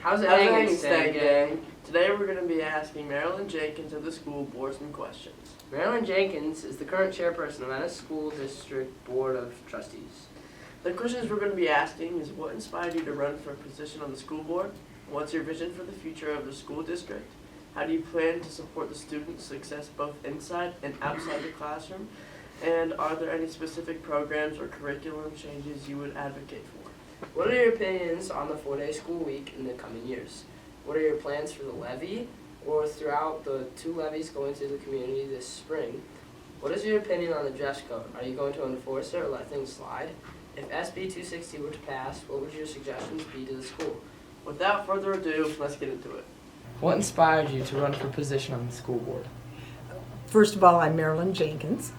How's it hanging, Stang Gang? Today we're going to be asking Marilyn Jenkins of the school board some questions. Marilyn Jenkins is the current chairperson of Ennis School District Board of Trustees. The questions we're going to be asking is what inspired you to run for a position on the school board? What's your vision for the future of the school district? How do you plan to support the students' success both inside and outside the classroom? And are there any specific programs or curriculum changes you would advocate for? What are your opinions on the 4-day school week in the coming years? What are your plans for the levy or throughout the 2 levies going through the community this spring? What is your opinion on the dress code? Are you going to enforce it or let things slide? If SB 260 were to pass, what would your suggestions be to the school? Without further ado, let's get into it. What inspired you to run for position on the school board? First of all, I'm Marilyn Jenkins,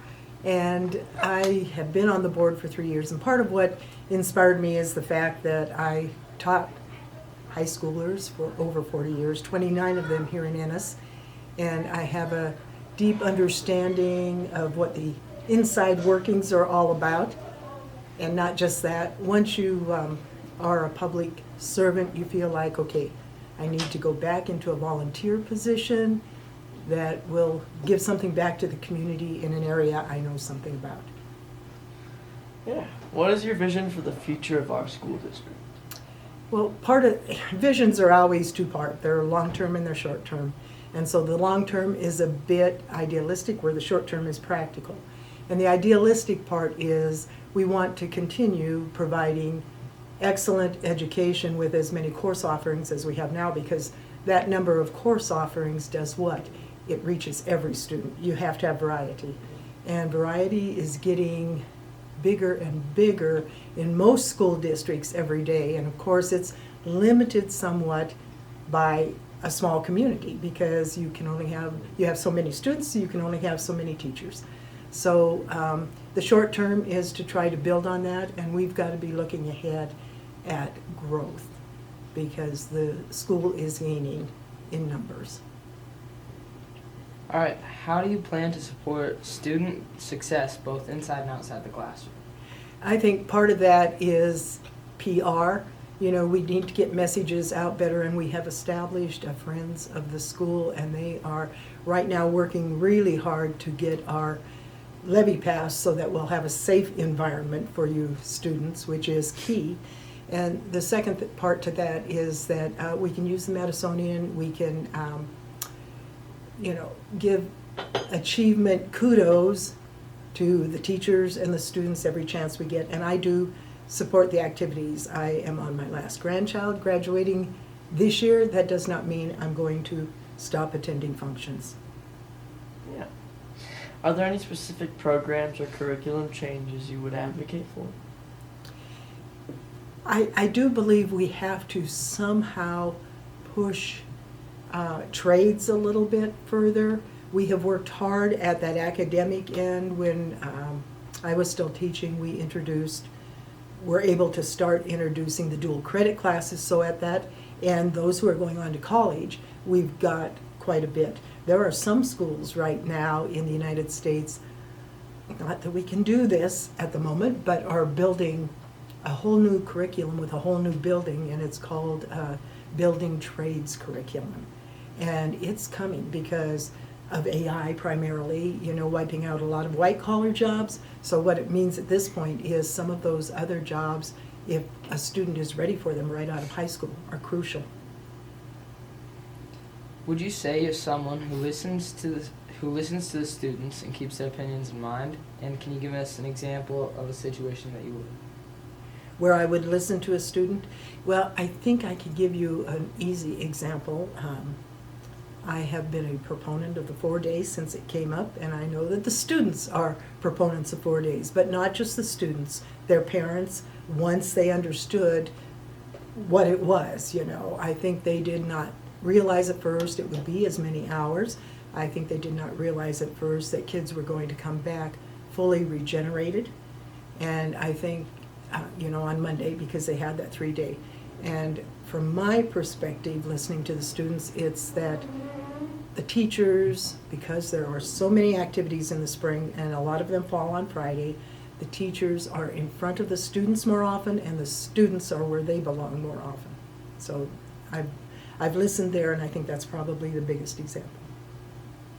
and I have been on the board for 3 years, and part of what inspired me is the fact that I taught high schoolers for over 40 years, 29 of them here in Ennis, and I have a deep understanding of what the inside workings are all about. And not just that, once you are a public servant, you feel like, okay, I need to go back into a volunteer position that will give something back to the community in an area I know something about. Yeah. What is your vision for the future of our school district? Well, part of visions are always two-part. They're long-term and they're short-term. And so the long-term is a bit idealistic where the short-term is practical. And the idealistic part is we want to continue providing excellent education with as many course offerings as we have now, because that number of course offerings does what? It reaches every student. You have to have variety. And variety is getting bigger and bigger in most school districts every day. And of course, it's limited somewhat by a small community because you have so many students, so you can only have so many teachers. So the short term is to try to build on that, and we've got to be looking ahead at growth because the school is gaining in numbers. All right, how do you plan to support student success both inside and outside the classroom? I think part of that is PR. You know, we need to get messages out better, and we have established a Friends of the School, and they are right now working really hard to get our levy passed so that we'll have a safe environment for you students, which is key. And the second part to that is that we can use the Madisonian, we can give achievement kudos to the teachers and the students every chance we get. And I do support the activities. I am on my last grandchild graduating this year. That does not mean I'm going to stop attending functions. Yeah. Are there any specific programs or curriculum changes you would advocate for? I do believe we have to somehow push trades a little bit further. We have worked hard at that academic end. When I was still teaching, we're able to start introducing the dual credit classes. So at that end, those who are going on to college, we've got quite a bit. There are some schools right now in the United States, not that we can do this at the moment, but are building a whole new curriculum with a whole new building, and it's called Building Trades Curriculum. And it's coming because of AI primarily, wiping out a lot of white-collar jobs. So what it means at this point is some of those other jobs, if a student is ready for them right out of high school, are crucial. Would you say you're someone who listens to the students and keeps their opinions in mind? And can you give us an example of a situation that you would? Where I would listen to a student? Well, I think I could give you an easy example. I have been a proponent of the 4 days since it came up, and I know that the students are proponents of 4 days, but not just the students, their parents, once they understood what it was, I think they did not realize at first it would be as many hours. I think they did not realize at first that kids were going to come back fully regenerated, and I think on Monday, because they had that 3-day. And from my perspective, listening to the students, it's that the teachers, because there are so many activities in the spring, and a lot of them fall on Friday, the teachers are in front of the students more often, and the students are where they belong more often. So I've listened there, and I think that's probably the biggest example.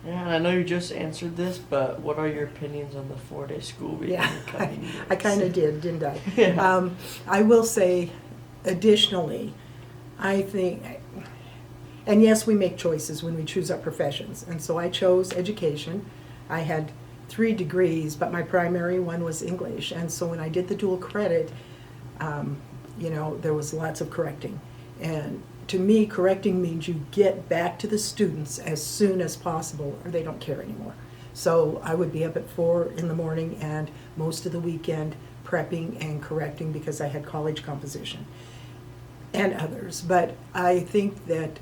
Yeah, and I know you just answered this, but what are your opinions on the 4-day school week Yeah, in the coming years? I kind of did, didn't I? Yeah. I will say, additionally, I think, and yes, we make choices when we choose our professions. And so I chose education. I had 3 degrees, but my primary one was English. And so when I did the dual credit, there was lots of correcting. And to me, correcting means you get back to the students as soon as possible, or they don't care anymore. So I would be up at 4 in the morning and most of the weekend prepping and correcting because I had college composition and others. But I think that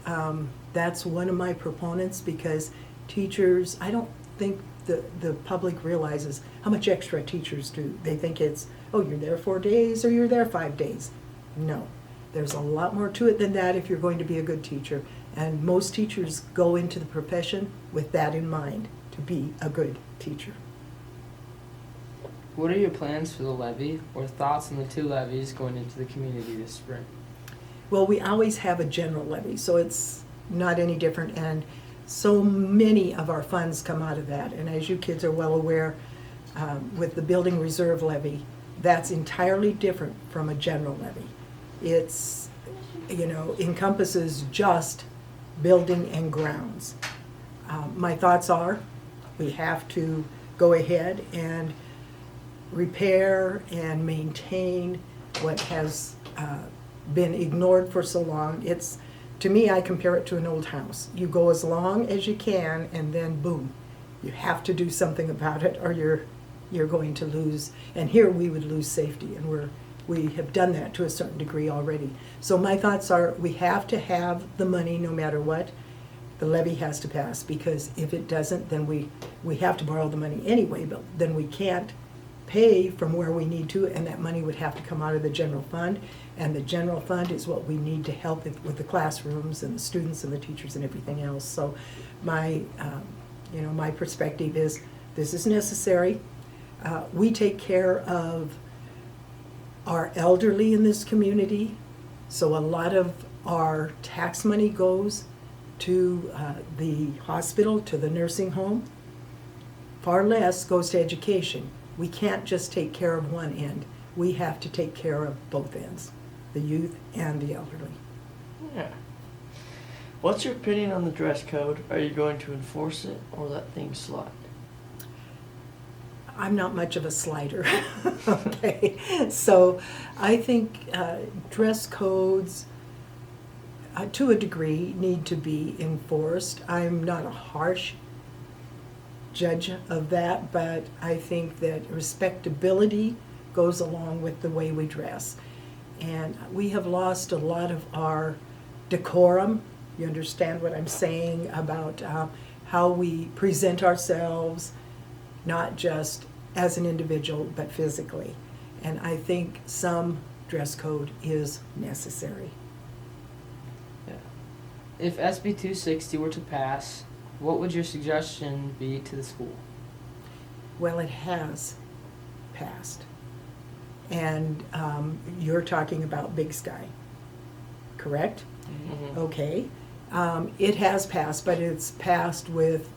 that's one of my proponents, because teachers, I don't think the public realizes how much extra teachers do. They think it's, oh, you're there 4 days or you're there 5 days. No. There's a lot more to it than that if you're going to be a good teacher. And most teachers go into the profession with that in mind, to be a good teacher. What are your plans for the levy, or thoughts on the 2 levies going into the community this spring? Well, we always have a general levy, so it's not any different. And so many of our funds come out of that. And as you kids are well aware, with the building reserve levy, that's entirely different from a general levy. It's, encompasses just building and grounds. My thoughts are, we have to go ahead and repair and maintain what has been ignored for so long. It's, to me, I compare it to an old house. You go as long as you can, and then boom, you have to do something about it, or you're going to lose. And here we would lose safety, and we have done that to a certain degree already. So my thoughts are, we have to have the money no matter what. The levy has to pass, because if it doesn't, then we have to borrow the money anyway, but then we can't pay from where we need to, and that money would have to come out of the general fund. And the general fund is what we need to help with the classrooms and the students and the teachers and everything else. So my perspective is, this is necessary. We take care of our elderly in this community, so a lot of our tax money goes to the hospital, to the nursing home. Far less goes to education. We can't just take care of one end. We have to take care of both ends, the youth and the elderly. Yeah. What's your opinion on the dress code? Are you going to enforce it or let things slide? I'm not much of a slider. Okay, so I think dress codes, to a degree, need to be enforced. I'm not a harsh judge of that, but I think that respectability goes along with the way we dress. And we have lost a lot of our decorum. You understand what I'm saying about how we present ourselves, not just as an individual, but physically. And I think some dress code is necessary. Yeah. If SB 260 were to pass, what would your suggestion be to the school? Well, it has passed. And you're talking about Big Sky, correct? Mm-hmm. Okay. It has passed, but it's passed with,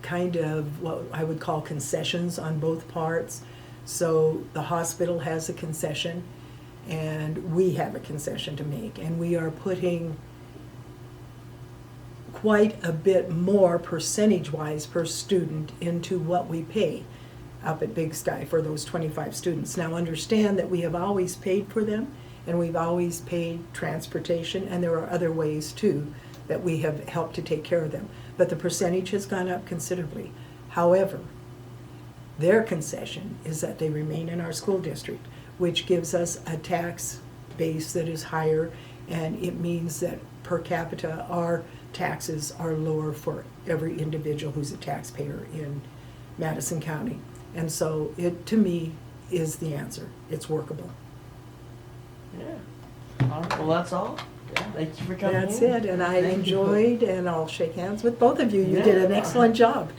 kind of what I would call concessions on both parts. So the hospital has a concession, and we have a concession to make, and we are putting quite a bit more percentage-wise per student into what we pay up at Big Sky for those 25 students. Now understand that we have always paid for them, and we've always paid transportation, and there are other ways too that we have helped to take care of them. But the percentage has gone up considerably. However, their concession is that they remain in our school district, which gives us a tax base that is higher, and it means that per capita our taxes are lower for every individual who's a taxpayer in Madison County. And so it, to me, is the answer. It's workable. Yeah. All right, well, that's all. Yeah. Thank you for coming That's in. it, and I Thank you. enjoyed, and I'll shake hands with both of you. You did an excellent job.